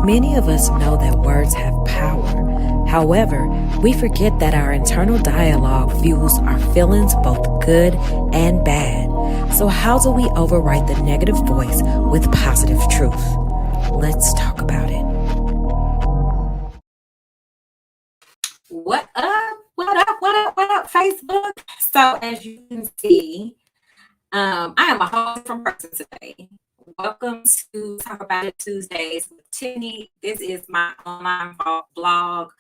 Many of us know that words have power. However, we forget that our internal dialogue fuels our feelings, both good and bad. So, how do we overwrite the negative voice with positive truth? Let's talk about it. What up? What up? What up? What up, Facebook? So, as you can see, I am a whole different person today. Welcome to Talk About It Tuesdays with Tiffany. This is my online blog.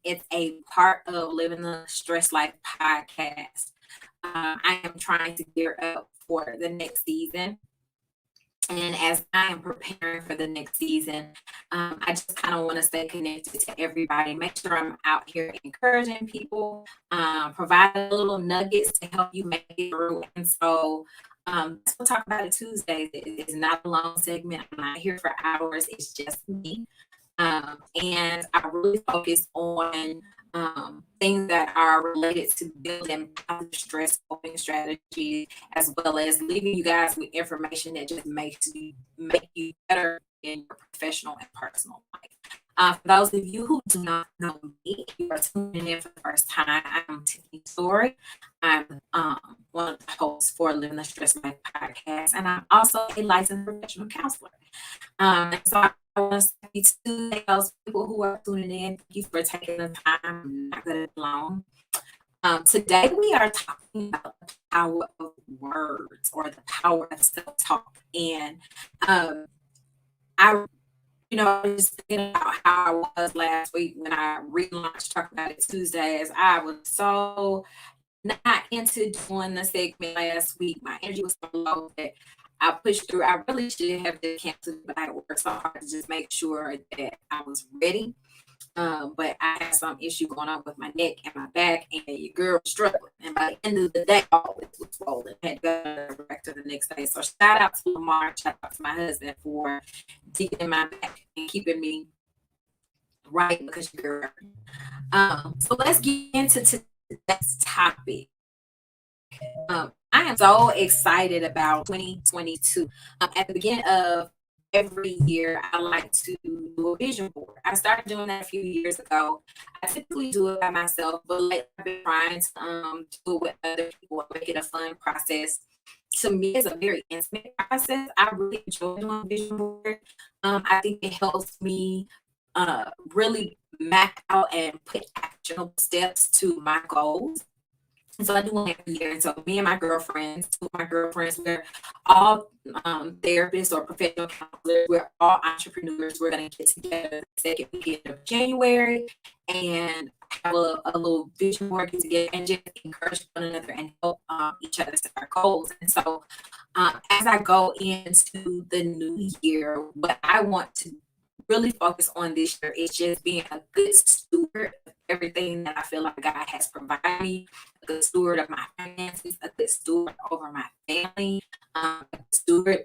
It's a part of Living the Stress Life podcast. I am trying to gear up for the next season. And as I am preparing for the next season, I just kind of want to stay connected to everybody. Make sure I'm out here encouraging people, providing little nuggets to help you make it through. And so that's what Talk About It Tuesdays. It's not a long segment. I'm not here for hours. It's just me. And I really focus on things that are related to building positive stress coping strategies, as well as leaving you guys with information that just make you better in your professional and personal life. For those of you who do not know me, if you are tuning in for the first time, I'm Tiffany Story. I'm one of the hosts for Living the Stress Life podcast, and I'm also a licensed professional counselor. So I want to say to those people who are tuning in, thank you for taking the time. I'm not going to be long. Today we are talking about the power of words, or the power of self-talk. And I just thinking about how I was last week when I relaunched Talk About It Tuesdays. I was so not into doing the segment last week. My energy was so low that I pushed through. I really should have just canceled, but I worked so hard to just make sure that I was ready. But I had some issue going on with my neck and my back, and your girl was struggling. And by the end of the day, all it was swollen. I had to go back to the next day. So shout out to Lamar, shout out to my husband for digging in my back and keeping me right, because you're so let's get into today's topic. I am so excited about 2022. At the beginning of every year, I like to do a vision board. I started doing that a few years ago. I typically do it by myself, but lately I've been trying to do it with other people and make it a fun process. To me, it's a very intimate process. I really enjoy doing vision board. I think it helps me really map out and put actionable steps to my goals. And so I do one every year. And so me and my girlfriends, two of my girlfriends, we're all therapists or professional counselors. We're all entrepreneurs. We're going to get together the second weekend of January and have a little vision board, get together, and just encourage one another and help each other set our goals. And so as I go into the new year, what I want to really focus on this year is just being a good steward of everything that I feel like God has provided me, a good steward of my finances, a good steward over my family, a good steward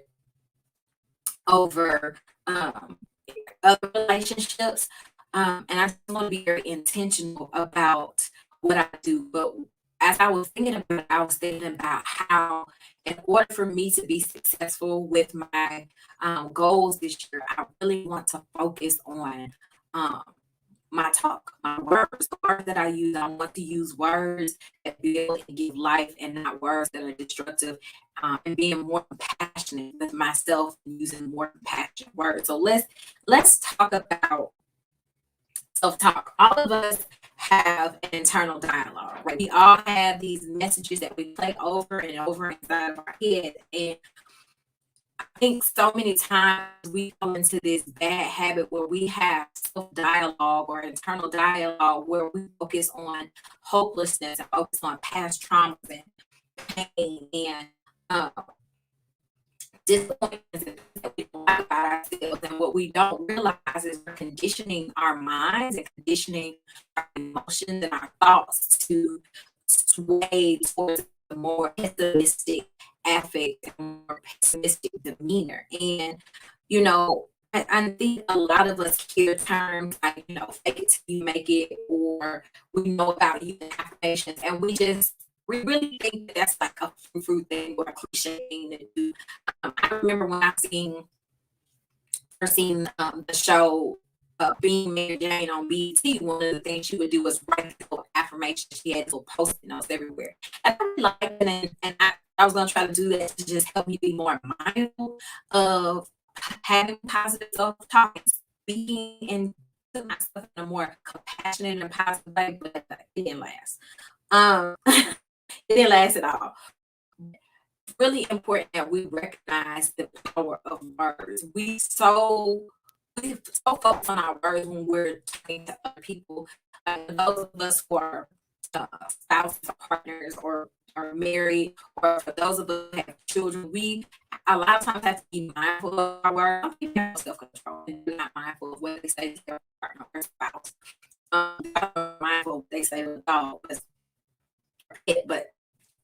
over other relationships. And I just want to be very intentional about what I do. But as I was thinking about it, I was thinking about how, in order for me to be successful with my goals this year, I really want to focus on my talk, my words, the words that I use. I want to use words that build and give life, and not words that are destructive, and being more compassionate with myself and using more compassionate words. So let's talk about self-talk. All of us have an internal dialogue, right? We all have these messages that we play over and over inside of our head. And I think so many times we fall into this bad habit where we have self-dialogue or internal dialogue where we focus on hopelessness and focus on past traumas and pain and disappointments that we don't like about ourselves. And what we don't realize is we're conditioning our minds and conditioning our emotions and our thoughts to sway towards a more pessimistic affect and more pessimistic demeanor. And I think a lot of us hear terms like, fake it till you make it, or we know about using affirmations, and we really think that that's like a frou thing or a cliche thing to do. I remember when I seen seen the show Being Mary Jane on BET, one of the things she would do was write little affirmations. She had little post-it notes everywhere. And I really like it, and I was going to try to do that to just help me be more mindful of having positive self-talk and speaking into myself in a more compassionate and positive way, but it didn't last. It didn't last at all. Really important that we recognize the power of words. We so focus on our words when we're talking to other people. Those of us who are spouses or partners or are married, or for those of us who have children, we a lot of times have to be mindful of our words. Some people have self-control and they're not mindful of what they say to their partner or spouse. They're mindful of what they say to the dog, but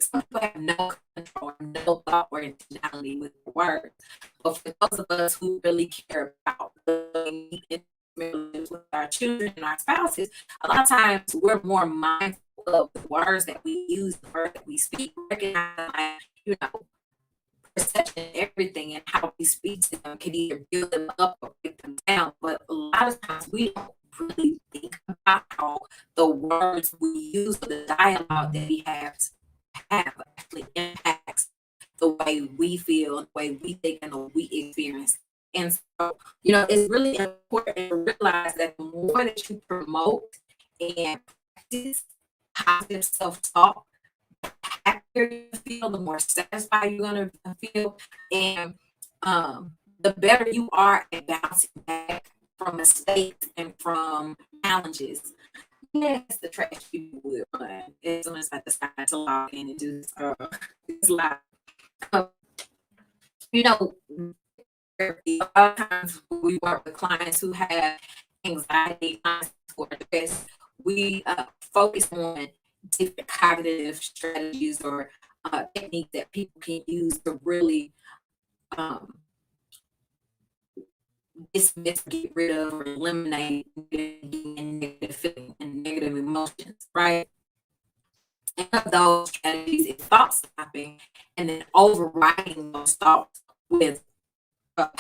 some people have no control, no thought or intentionality with the words. But for those of us who really care about the with our children and our spouses, a lot of times we're more mindful of the words that we use, the words that we speak, recognize, like, perception, everything, and how we speak to them can either build them up or break them down. But a lot of times we don't really think about how the words we use, the dialogue that we have actually impacts the way we feel, the way we think, and the way we experience. And so, it's really important to realize that the more that you promote and practice positive self-talk, the happier you feel, the more satisfied you're going to feel, and the better you are at bouncing back from mistakes and from challenges. Yes, the trash people will run as soon as I decide to log in and do this live. Um, you know, a lot of times we work with clients who have anxiety, clients who are stressed. We focus on different cognitive strategies or techniques that people can use to really um, dismiss, get rid of, or eliminate negative feelings and negative emotions, right? And one of those strategies is thought stopping and then overriding those thoughts with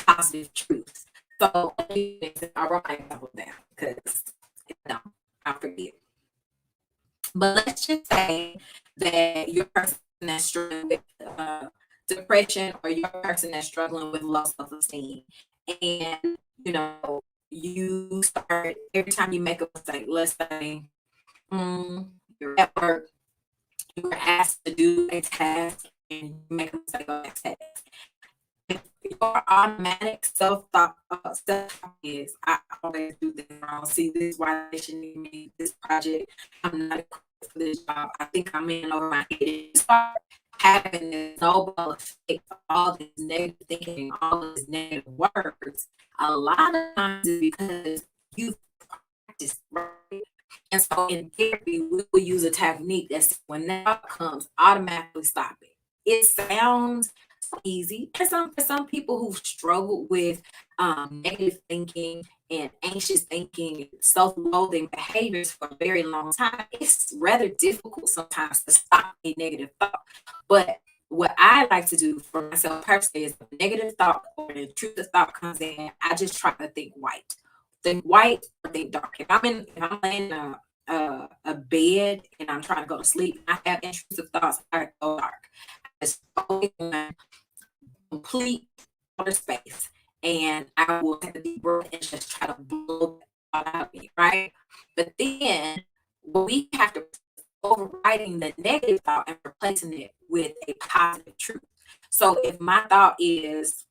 positive truths. So I wrote my example down because I forget. But let's just say that your person that's struggling with depression, or your person that's struggling with low self-esteem, and you start every time you make a mistake. Let's say you're at work, you were asked to do a task, and you make a mistake on that task. Your automatic self-thought is, I always do this wrong. See, this is why they should need me. This project, I'm not equipped for this job. I think I'm in over my head. You start having this snowball effect, all this negative thinking, all these negative words. A lot of times it's because you've practiced, right? And so in therapy, we will use a technique that's when that comes, automatically stop it. It sounds easy. For some people who've struggled with negative thinking and anxious thinking, self-loathing behaviors for a very long time, it's rather difficult sometimes to stop a negative thought. But what I like to do for myself personally is, the negative thought or the intrusive thought comes in, I just try to think white. Think white or think dark. If I'm laying in a bed and I'm trying to go to sleep, I have intrusive thoughts, I go dark. Just focus on complete outer space, and I will take a deep breath and just try to blow that out of me, right? But then we have to overriding the negative thought and replacing it with a positive truth. So if my thought is,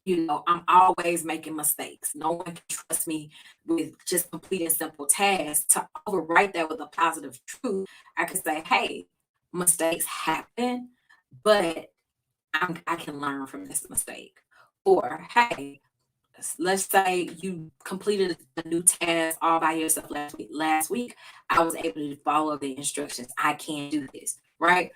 I'm always making mistakes, no one can trust me with just completing simple tasks, to overwrite that with a positive truth, I could say, hey, mistakes happen, but I can learn from this mistake. Or, hey, let's say you completed a new task all by yourself last week. Last week, I was able to follow the instructions. I can do this, right?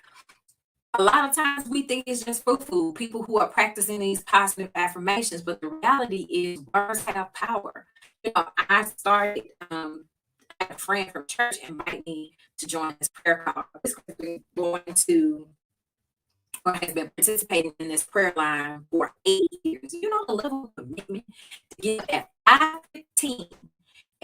A lot of times we think it's just foo-foo, people who are practicing these positive affirmations, but the reality is words have power. I started, I had a friend from church invite me to join this prayer call. I was going to or has been participating in this prayer line for 8 years. You know the level of commitment to get up at 5:15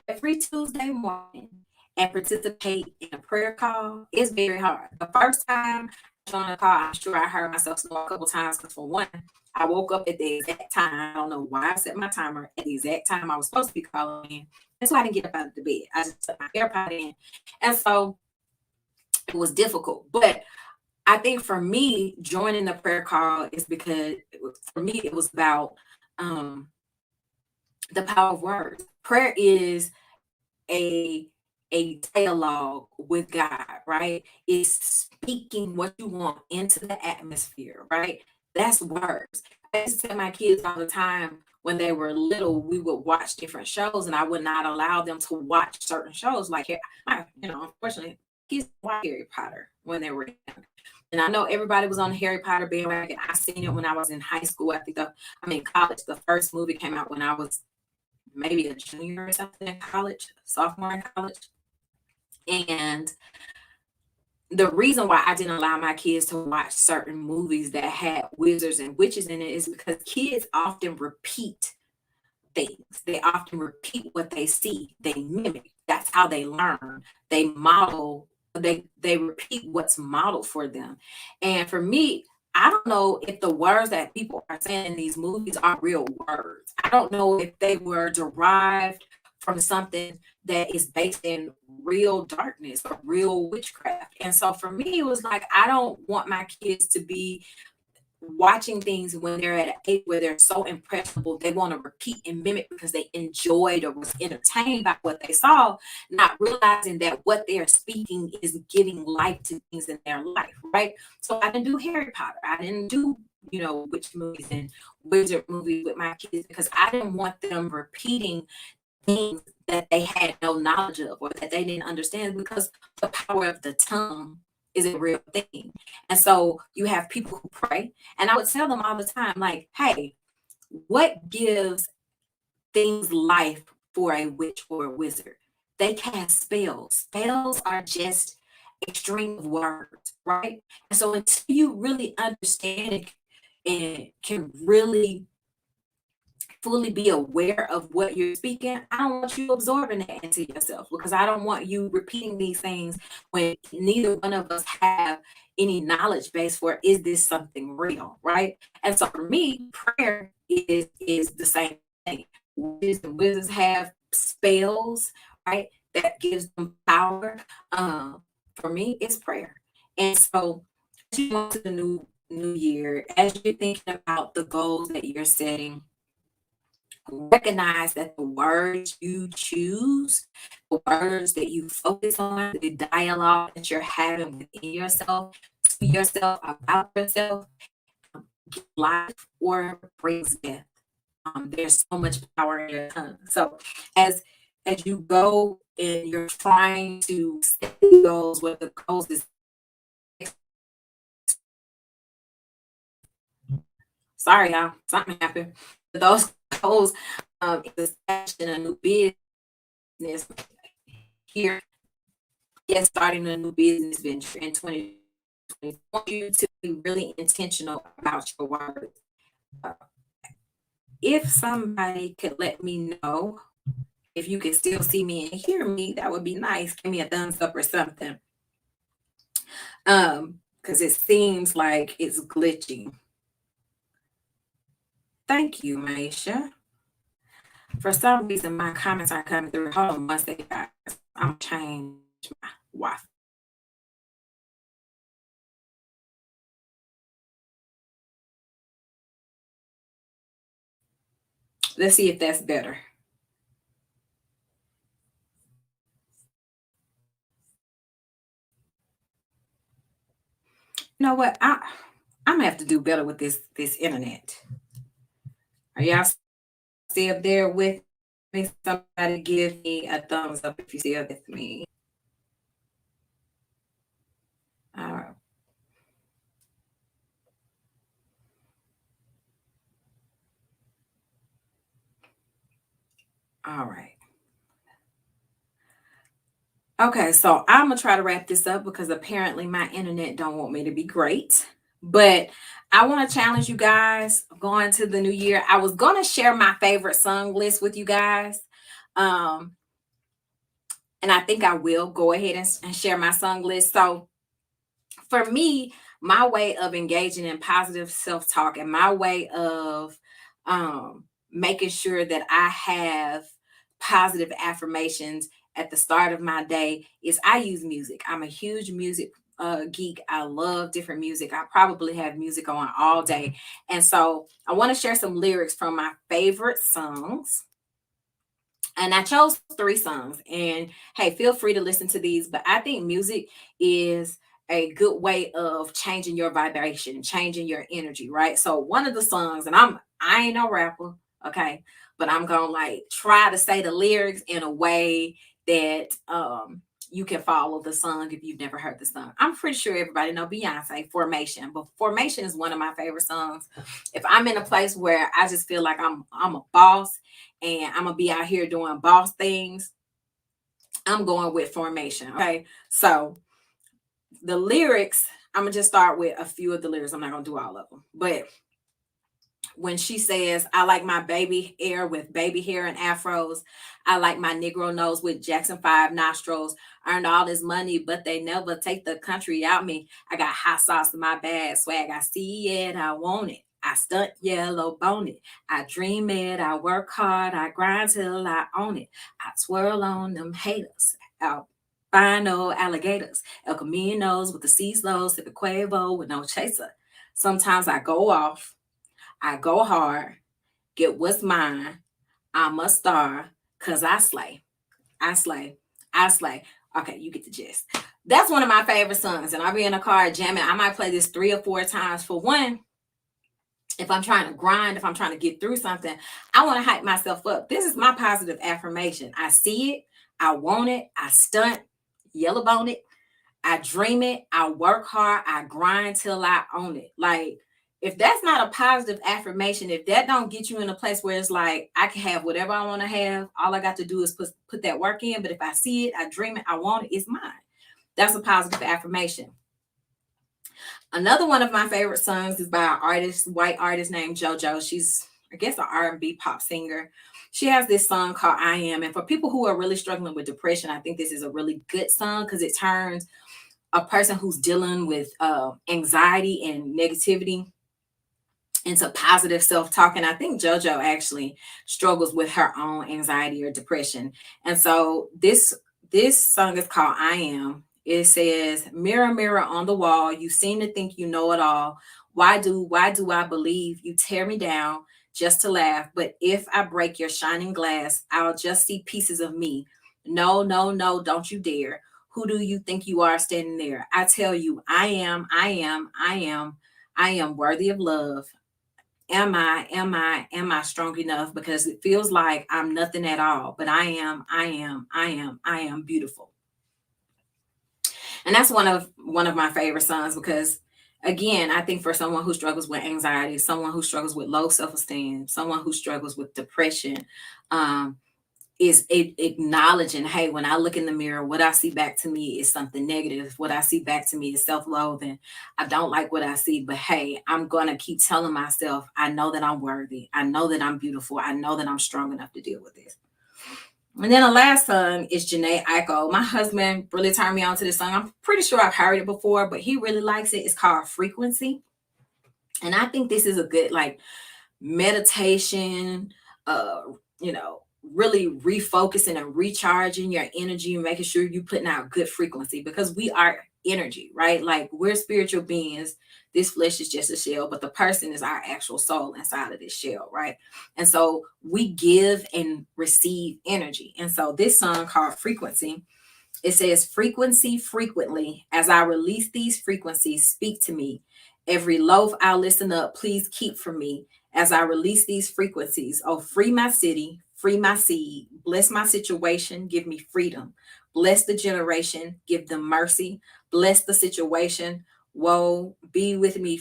every Tuesday morning and participate in a prayer call is very hard. The first time I joined the call, I'm sure I heard myself snore a couple times because for one, I woke up at the exact time. I don't know why I set my timer at the exact time I was supposed to be calling in. And so I didn't get up out of the bed. I just took my AirPod in. And so it was difficult. But I think for me, joining the prayer call is because for me, it was about um, the power of words. Prayer is a dialogue with God, right? It's speaking what you want into the atmosphere, right? That's words. I used to tell my kids all the time when they were little, we would watch different shows, and I would not allow them to watch certain shows. Like, unfortunately, kids watch Harry Potter when they were young. And I know everybody was on the Harry Potter bandwagon. I seen it when I was in high school. College. The first movie came out when I was maybe a junior or something in college, sophomore in college. And the reason why I didn't allow my kids to watch certain movies that had wizards and witches in it is because kids often repeat things. They often repeat what they see. They mimic. That's how they learn. They model. They repeat what's modeled for them. And for me, I don't know if the words that people are saying in these movies are real words. I don't know if they were derived from something that is based in real darkness or real witchcraft. And so for me, it was like I don't want my kids to be watching things when they're at an age where they're so impressionable, they want to repeat and mimic because they enjoyed or was entertained by what they saw, not realizing that what they're speaking is giving life to things in their life, right? So I didn't do Harry Potter. I didn't do, witch movies and wizard movies with my kids because I didn't want them repeating things that they had no knowledge of or that they didn't understand because the power of the tongue is a real thing. And so you have people who pray, and I would tell them all the time, like, hey, what gives things life for a witch or a wizard? They cast spells. Spells are just a string of words, right? And so until you really understand it and can really fully be aware of what you're speaking, I don't want you absorbing that into yourself because I don't want you repeating these things when neither one of us have any knowledge base for is this something real, right? And so for me, prayer is the same thing. Witches and wizards have spells, right? That gives them power. For me, it's prayer. And so as you go to the new year, as you're thinking about the goals that you're setting, recognize that the words you choose, the words that you focus on, the dialogue that you're having within yourself, to yourself, about yourself, gives life or brings death. There's so much power in your tongue. So as you go and you're trying to set the goals, what the goals is, sorry y'all, something happened. Those goals is establishing a new business here, yes, starting a new business venture in 2020. I want you to be really intentional about your words. Uh, If somebody could let me know if you can still see me and hear me, that would be nice. Give me a thumbs up or something. Because it seems like it's glitching. Thank you, Maisha. For some reason, my comments aren't coming through. Hold on one second, guys. I'm change my Wi-Fi. Let's see if that's better. You know what? I'm gonna have to do better with this internet. Are y'all still there with me? Somebody give me a thumbs up if you still with me. All right. All right. Okay, so I'm gonna try to wrap this up because apparently my internet don't want me to be great. But I want to challenge you guys going to the new year. I was going to share my favorite song list with you guys. Um, and I think I will go ahead and share my song list. So for me, my way of engaging in positive self-talk and my way of making sure that I have positive affirmations at the start of my day is I use music. I'm a huge music geek. I love different music. I probably have music on all day. And so I want to share some lyrics from my favorite songs, and I chose three songs. And hey, feel free to listen to these. But I think music is a good way of changing your vibration, changing your energy, right? So one of the songs, and I ain't no rapper, okay, but I'm gonna like try to say the lyrics in a way that you can follow the song if you've never heard the song. I'm pretty sure everybody know Beyonce, Formation, but Formation is one of my favorite songs. If I'm in a place where I just feel like I'm a boss and I'm gonna be out here doing boss things, I'm going with Formation. Okay, so the lyrics, I'm gonna just start with a few of the lyrics. I'm not gonna do all of them, but when she says, I like my baby hair with baby hair and afros. I like my Negro nose with Jackson 5 nostrils. Earned all this money, but they never take the country out me. I got hot sauce in my bag, swag. I see it, I want it. I stunt yellow bone it. I dream it, I work hard, I grind till I own it. I twirl on them haters. Albino alligators. El Caminos with the C's low, sipping Quavo with no chaser. Sometimes I go off, I go hard, get what's mine. I'm a star, cause I slay. I slay. I slay. Okay, you get the gist. That's one of my favorite songs. And I'll be in a car jamming. I might play this 3 or 4 times. For one, if I'm trying to grind, if I'm trying to get through something, I want to hype myself up. This is my positive affirmation. I see it, I want it, I stunt, yellow bone it, I dream it, I work hard, I grind till I own it. Like, if that's not a positive affirmation, if that don't get you in a place where it's like I can have whatever I want to have, all I got to do is put that work in. But if I see it, I dream it, I want it, it's mine. That's a positive affirmation. Another one of my favorite songs is by an artist, white artist named JoJo. She's, I guess, an R&B pop singer. She has this song called I Am. And for people who are really struggling with depression, I think this is a really good song because it turns a person who's dealing with anxiety and negativity into positive self-talk. And I think JoJo actually struggles with her own anxiety or depression. And so this song is called I Am. It says, mirror, mirror on the wall, you seem to think you know it all. Why do I believe you tear me down just to laugh? But if I break your shining glass, I'll just see pieces of me. No, no, no, don't you dare. Who do you think you are standing there? I tell you, I am worthy of love. Am I strong enough? Because it feels like I'm nothing at all, but I am beautiful. And that's one of my favorite songs because again, I think for someone who struggles with anxiety, someone who struggles with low self-esteem, someone who struggles with depression, um, is acknowledging, hey, when I look in the mirror, what I see back to me is something negative. What I see back to me is self-loathing. I don't like what I see, but hey, I'm going to keep telling myself, I know that I'm worthy. I know that I'm beautiful. I know that I'm strong enough to deal with this. And then the last song is Janae Aiko. My husband really turned me on to this song. I'm pretty sure I've heard it before, but he really likes it. It's called Frequency. And I think this is a good like meditation, uh, you know, really refocusing and recharging your energy and making sure you're putting out good frequency because we are energy, right? Like we're spiritual beings. This flesh is just a shell, but the person is our actual soul inside of this shell, right? And so we give and receive energy. And so this song called Frequency, it says, frequency frequently. As I release these frequencies, speak to me. Every loaf I'll listen up, please keep for me. As I release these frequencies, oh, free my city, free my seed, bless my situation, give me freedom. Bless the generation, give them mercy. Bless the situation, woe, be with me.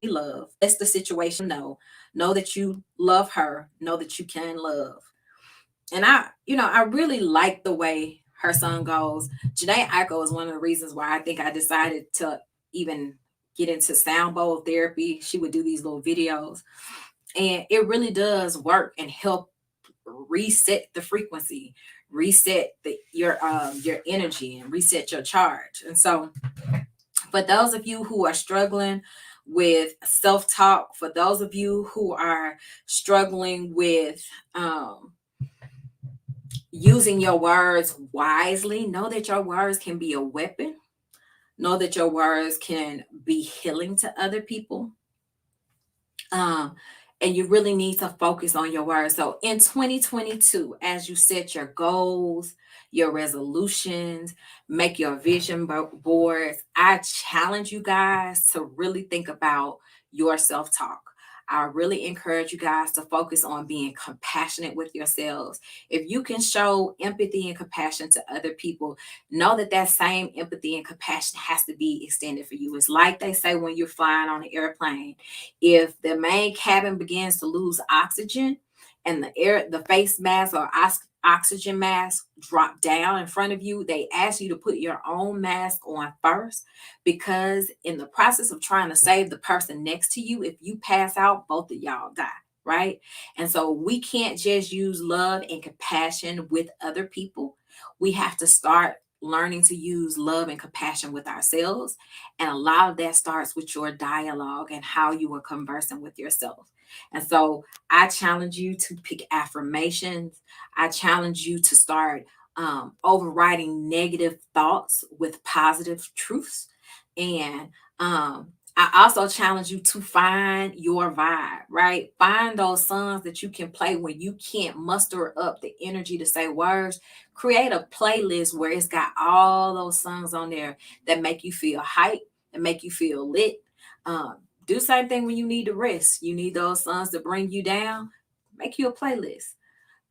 Love. Bless the situation, know that you love her, know that you can love. And I really like the way her son goes. Janae Eiko is one of the reasons why I think I decided to even get into sound bowl therapy. She would do these little videos, and it really does work and help reset the frequency, reset your energy, and reset your charge. And so, for those of you who are struggling with self-talk, for those of you who are struggling with using your words wisely, know that your words can be a weapon. Know that your words can be healing to other people. Um, and you really need to focus on your words. So in 2022, as you set your goals, your resolutions, make your vision boards, I challenge you guys to really think about your self talk. I really encourage you guys to focus on being compassionate with yourselves. If you can show empathy and compassion to other people, know that that same empathy and compassion has to be extended for you. It's like they say when you're flying on an airplane, if the main cabin begins to lose oxygen and the face mask or oxygen mask drop down in front of you, they ask you to put your own mask on first, because in the process of trying to save the person next to you, if you pass out, both of y'all die. Right. And so we can't just use love and compassion with other people. We have to start learning to use love and compassion with ourselves. And a lot of that starts with your dialogue and how you are conversing with yourself. And so I challenge you to pick affirmations. I challenge you to start overriding negative thoughts with positive truths. And I also challenge you to find your vibe, right? Find those songs that you can play when you can't muster up the energy to say words. Create a playlist where it's got all those songs on there that make you feel hype, that make you feel lit. Do the same thing when you need to rest. You need those songs to bring you down. Make you a playlist.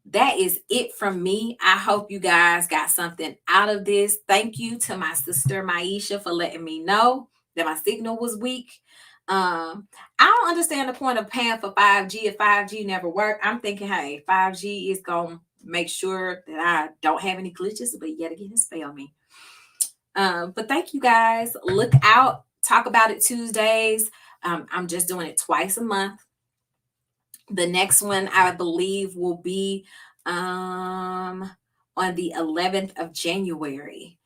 That is it from me. I hope you guys got something out of this. Thank you to my sister Maisha for letting me know that my signal was weak. I don't understand the point of paying for 5G if 5G never worked. I'm thinking, hey, 5G is gonna make sure that I don't have any glitches, but yet again, it's fail me. But thank you guys. Look out. Talk about it Tuesdays. I'm just doing it twice a month. The next one I believe will be on the 11th of January.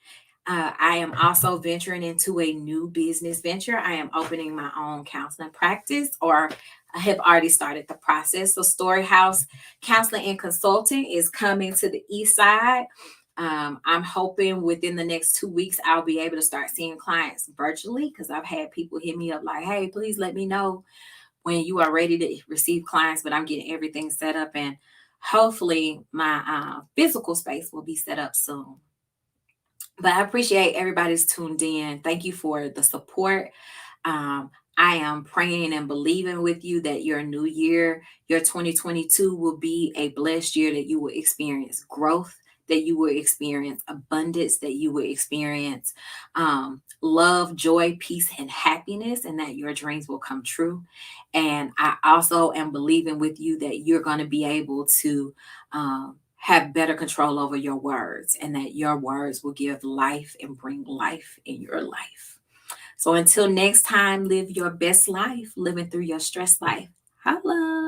I am also venturing into a new business venture. I am opening my own counseling practice, or I have already started the process. So Storyhouse Counseling and Consulting is coming to the east side. I'm hoping within the next 2 weeks, I'll be able to start seeing clients virtually, because I've had people hit me up like, hey, please let me know when you are ready to receive clients, but I'm getting everything set up, and hopefully my physical space will be set up soon. But I appreciate everybody's tuned in. Thank you for the support. I am praying and believing with you that your new year, your 2022, will be a blessed year, that you will experience growth, that you will experience abundance, that you will experience love, joy, peace, and happiness, and that your dreams will come true. And I also am believing with you that you're going to be able to have better control over your words, and that your words will give life and bring life in your life. So until next time, live your best life, living through your stress life. Holla.